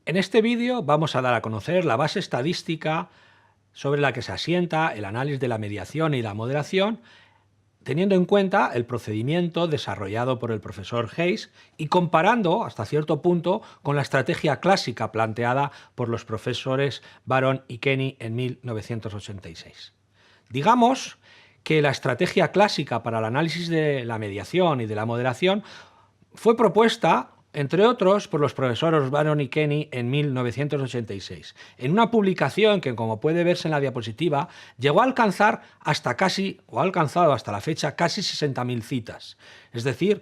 En este vídeo vamos a dar a conocer la base estadística sobre la que se asienta el análisis de la mediación y la moderación, teniendo en cuenta el procedimiento desarrollado por el profesor Hayes y comparando hasta cierto punto con la estrategia clásica planteada por los profesores Baron y Kenny en 1986. Digamos que la estrategia clásica para el análisis de la mediación y de la moderación fue propuesta, entre otros, por los profesores Baron y Kenny en 1986, en una publicación que, como puede verse en la diapositiva, llegó a alcanzar ha alcanzado hasta la fecha casi 60.000 citas. Es decir,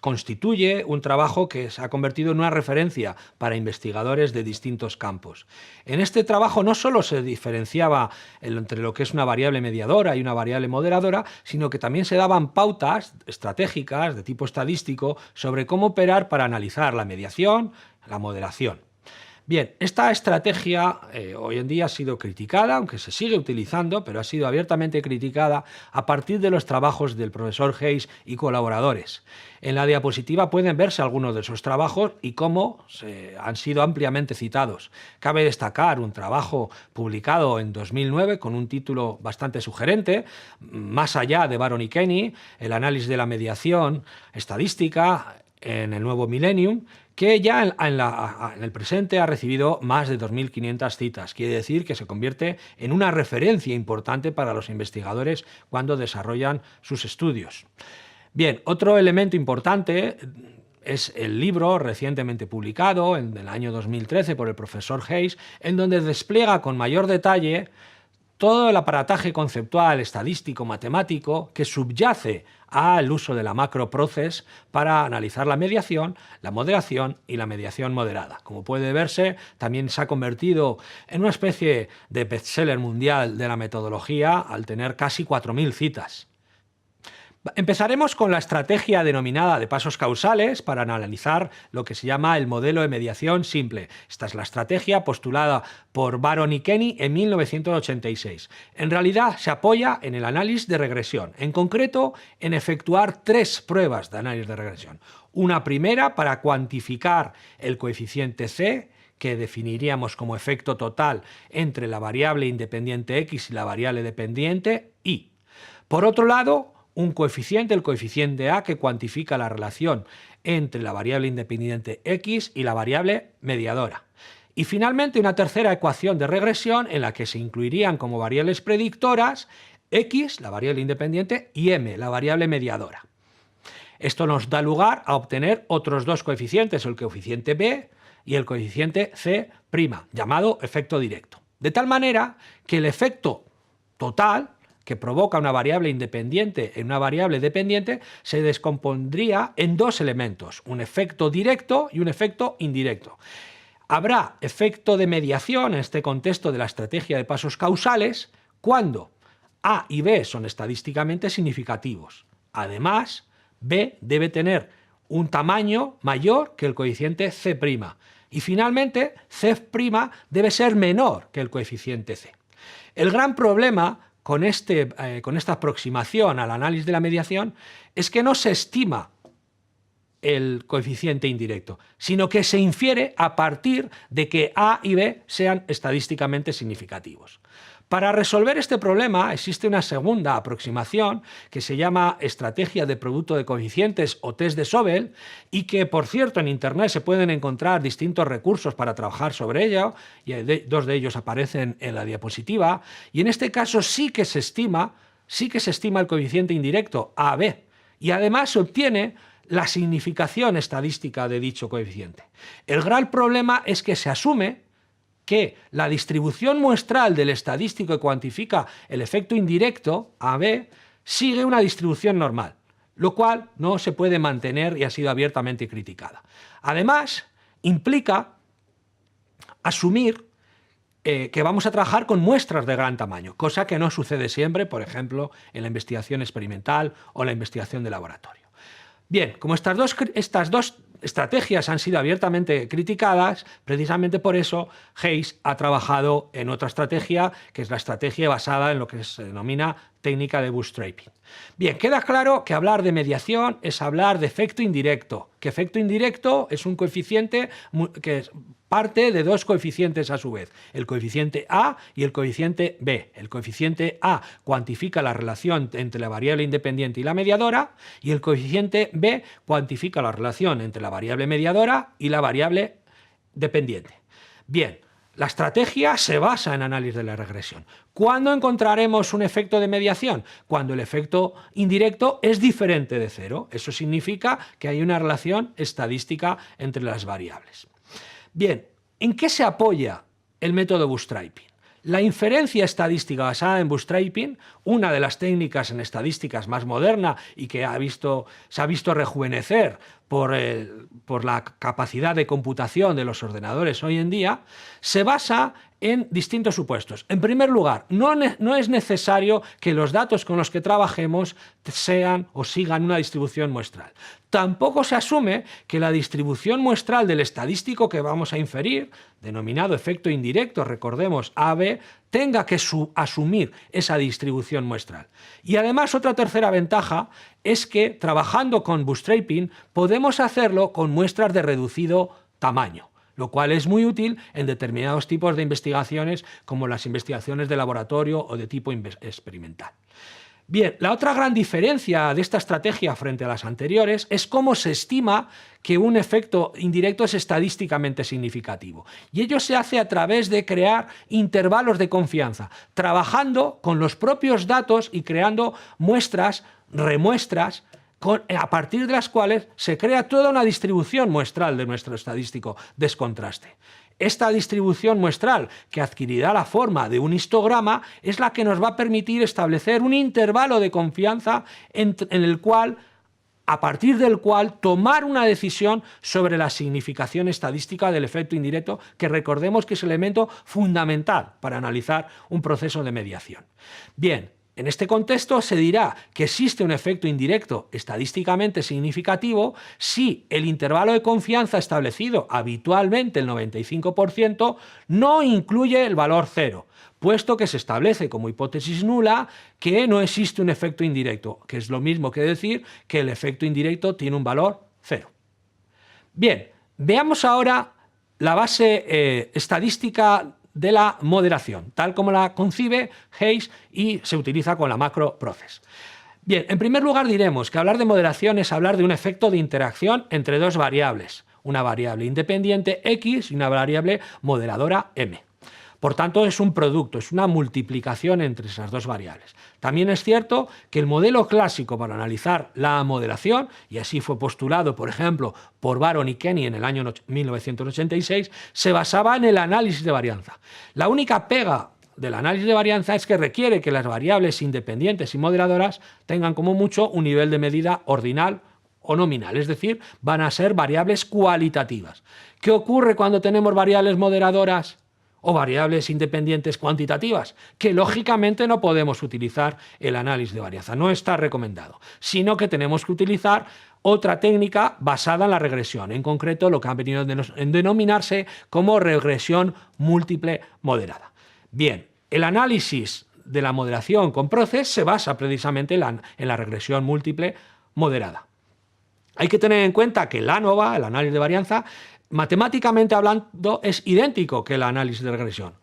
constituye un trabajo que se ha convertido en una referencia para investigadores de distintos campos. En este trabajo no solo se diferenciaba entre lo que es una variable mediadora y una variable moderadora, sino que también se daban pautas estratégicas de tipo estadístico sobre cómo operar para analizar la mediación, la moderación. Bien, esta estrategia hoy en día ha sido criticada, aunque se sigue utilizando, pero ha sido abiertamente criticada a partir de los trabajos del profesor Hayes y colaboradores. En la diapositiva pueden verse algunos de esos trabajos y cómo han sido ampliamente citados. Cabe destacar un trabajo publicado en 2009 con un título bastante sugerente, Más allá de Baron y Kenny, el análisis de la mediación estadística en el nuevo millennium, que ya en el presente ha recibido más de 2.500 citas. Quiere decir que se convierte en una referencia importante para los investigadores cuando desarrollan sus estudios. Bien, otro elemento importante es el libro recientemente publicado en el año 2013 por el profesor Hayes, en donde despliega con mayor detalle todo el aparataje conceptual, estadístico, matemático que subyace al uso de la macro process para analizar la mediación, la moderación y la mediación moderada. Como puede verse, también se ha convertido en una especie de bestseller mundial de la metodología al tener casi 4.000 citas. Empezaremos con la estrategia denominada de pasos causales para analizar lo que se llama el modelo de mediación simple. Esta es la estrategia postulada por Baron y Kenny en 1986. En realidad se apoya en el análisis de regresión, en concreto en efectuar 3 pruebas de análisis de regresión. Una primera para cuantificar el coeficiente C, que definiríamos como efecto total entre la variable independiente X y la variable dependiente Y. Por otro lado, un coeficiente, el coeficiente A, que cuantifica la relación entre la variable independiente X y la variable mediadora. Y finalmente una tercera ecuación de regresión en la que se incluirían como variables predictoras X, la variable independiente, y M, la variable mediadora. Esto nos da lugar a obtener otros 2 coeficientes, el coeficiente B y el coeficiente C', llamado efecto directo. De tal manera que el efecto total que provoca una variable independiente en una variable dependiente, se descompondría en 2 elementos, un efecto directo y un efecto indirecto. Habrá efecto de mediación en este contexto de la estrategia de pasos causales cuando A y B son estadísticamente significativos. Además, B debe tener un tamaño mayor que el coeficiente C'. Y finalmente, C' debe ser menor que el coeficiente C. El gran problema con esta aproximación al análisis de la mediación es que no se estima el coeficiente indirecto, sino que se infiere a partir de que A y B sean estadísticamente significativos. Para resolver este problema existe una segunda aproximación que se llama estrategia de producto de coeficientes o test de Sobel y que, por cierto, en Internet se pueden encontrar distintos recursos para trabajar sobre ella, y 2 de ellos aparecen en la diapositiva, y en este caso sí que se estima el coeficiente indirecto AB y además se obtiene la significación estadística de dicho coeficiente. El gran problema es que se asume que la distribución muestral del estadístico que cuantifica el efecto indirecto, AB, sigue una distribución normal, lo cual no se puede mantener y ha sido abiertamente criticada. Además, implica asumir que vamos a trabajar con muestras de gran tamaño, cosa que no sucede siempre, por ejemplo, en la investigación experimental o la investigación de laboratorio. Bien, como estas dos estrategias han sido abiertamente criticadas, precisamente por eso Hayes ha trabajado en otra estrategia, que es la estrategia basada en lo que se denomina técnica de bootstrapping. Bien, queda claro que hablar de mediación es hablar de efecto indirecto, que efecto indirecto es un coeficiente que parte de dos coeficientes a su vez, el coeficiente A y el coeficiente B. El coeficiente A cuantifica la relación entre la variable independiente y la mediadora, y el coeficiente B cuantifica la relación entre la variable mediadora y la variable dependiente. Bien, la estrategia se basa en análisis de la regresión. ¿Cuándo encontraremos un efecto de mediación? Cuando el efecto indirecto es diferente de cero. Eso significa que hay una relación estadística entre las variables. Bien, ¿en qué se apoya el método bootstrapping? La inferencia estadística basada en bootstrapping, una de las técnicas en estadísticas más moderna y que se ha visto rejuvenecer por la capacidad de computación de los ordenadores hoy en día, se basa en distintos supuestos. En primer lugar, no es necesario que los datos con los que trabajemos sean o sigan una distribución muestral. Tampoco se asume que la distribución muestral del estadístico que vamos a inferir, denominado efecto indirecto, recordemos AB, tenga que asumir esa distribución muestral. Y además otra tercera ventaja es que trabajando con bootstrapping podemos hacerlo con muestras de reducido tamaño, lo cual es muy útil en determinados tipos de investigaciones como las investigaciones de laboratorio o de tipo experimental. Bien, la otra gran diferencia de esta estrategia frente a las anteriores es cómo se estima que un efecto indirecto es estadísticamente significativo. Y ello se hace a través de crear intervalos de confianza, trabajando con los propios datos y creando muestras, remuestras, a partir de las cuales se crea toda una distribución muestral de nuestro estadístico descontraste. Esta distribución muestral, que adquirirá la forma de un histograma, es la que nos va a permitir establecer un intervalo de confianza a partir del cual tomar una decisión sobre la significación estadística del efecto indirecto, que recordemos que es elemento fundamental para analizar un proceso de mediación. Bien, en este contexto se dirá que existe un efecto indirecto estadísticamente significativo si el intervalo de confianza establecido, habitualmente el 95%, no incluye el valor 0, puesto que se establece como hipótesis nula que no existe un efecto indirecto, que es lo mismo que decir que el efecto indirecto tiene un valor 0. Bien, veamos ahora la base estadística de la moderación, tal como la concibe Hayes y se utiliza con la macro process. Bien, en primer lugar diremos que hablar de moderación es hablar de un efecto de interacción entre dos variables, una variable independiente X y una variable moderadora M. Por tanto, es un producto, es una multiplicación entre esas dos variables. También es cierto que el modelo clásico para analizar la moderación, y así fue postulado, por ejemplo, por Baron y Kenny en el año 1986, se basaba en el análisis de varianza. La única pega del análisis de varianza es que requiere que las variables independientes y moderadoras tengan como mucho un nivel de medida ordinal o nominal, es decir, van a ser variables cualitativas. ¿Qué ocurre cuando tenemos variables moderadoras o variables independientes cuantitativas? Que lógicamente no podemos utilizar el análisis de varianza, no está recomendado, sino que tenemos que utilizar otra técnica basada en la regresión, en concreto lo que ha venido a denominarse como regresión múltiple moderada. Bien, el análisis de la moderación con process se basa precisamente en la regresión múltiple moderada. Hay que tener en cuenta que el ANOVA, el análisis de varianza, matemáticamente hablando, es idéntico que el análisis de regresión.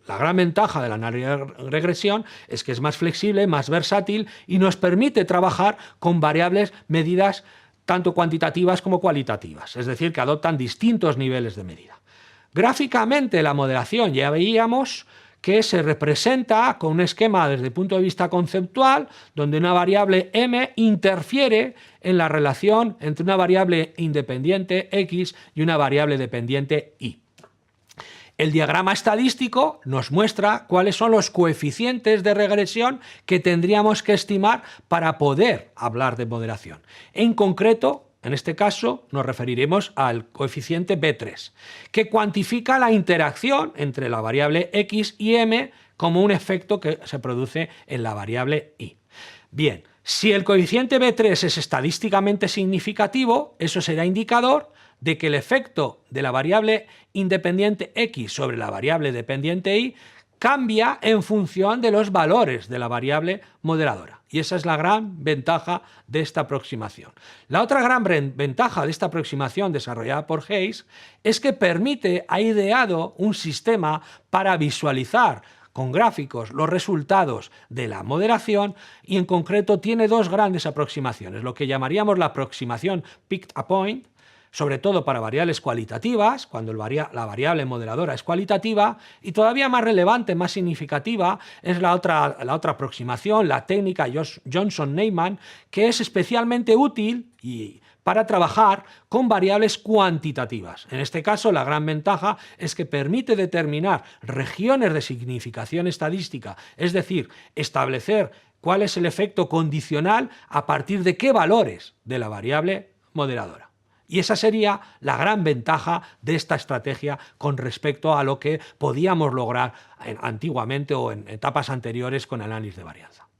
La gran ventaja del análisis de regresión es que es más flexible, más versátil y nos permite trabajar con variables medidas tanto cuantitativas como cualitativas, es decir, que adoptan distintos niveles de medida. Gráficamente, la moderación ya veíamos que se representa con un esquema desde el punto de vista conceptual, donde una variable m interfiere en la relación entre una variable independiente x y una variable dependiente y. El diagrama estadístico nos muestra cuáles son los coeficientes de regresión que tendríamos que estimar para poder hablar de moderación. En concreto, en este caso, nos referiremos al coeficiente B3, que cuantifica la interacción entre la variable x y m como un efecto que se produce en la variable y. Bien, si el coeficiente B3 es estadísticamente significativo, eso será indicador de que el efecto de la variable independiente x sobre la variable dependiente y cambia en función de los valores de la variable moderadora. Y esa es la gran ventaja de esta aproximación. La otra gran ventaja de esta aproximación desarrollada por Hayes es que ha ideado un sistema para visualizar con gráficos los resultados de la moderación, y en concreto tiene dos grandes aproximaciones, lo que llamaríamos la aproximación picked a point, sobre todo para variables cualitativas, cuando la variable moderadora es cualitativa, y todavía más relevante, más significativa, es la otra aproximación, la técnica Johnson-Neyman, que es especialmente útil para trabajar con variables cuantitativas. En este caso, la gran ventaja es que permite determinar regiones de significación estadística, es decir, establecer cuál es el efecto condicional a partir de qué valores de la variable moderadora. Y esa sería la gran ventaja de esta estrategia con respecto a lo que podíamos lograr antiguamente o en etapas anteriores con análisis de varianza.